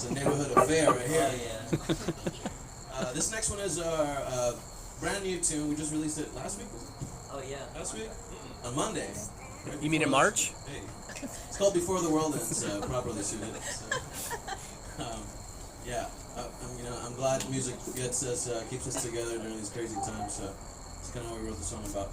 It's a neighborhood affair right here. Oh, yeah. This next one is our brand new tune. We just released it last week. Oh, yeah. Last week? On Monday. Right You mean in before March? Hey. It's called Before the World Ends, properly suited. So, yeah, I'm glad music gets us, keeps us together during these crazy times. So it's kind of what we wrote the song about.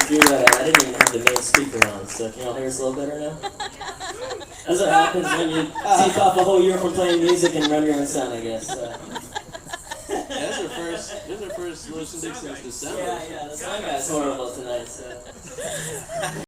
I didn't even have the main speaker on, so can y'all hear us a little better now? That's what happens when you take off a whole year from playing music and run your own sound, I guess. This is our first Lewis and Dixon's December. Yeah, the sound guy's horrible tonight, so.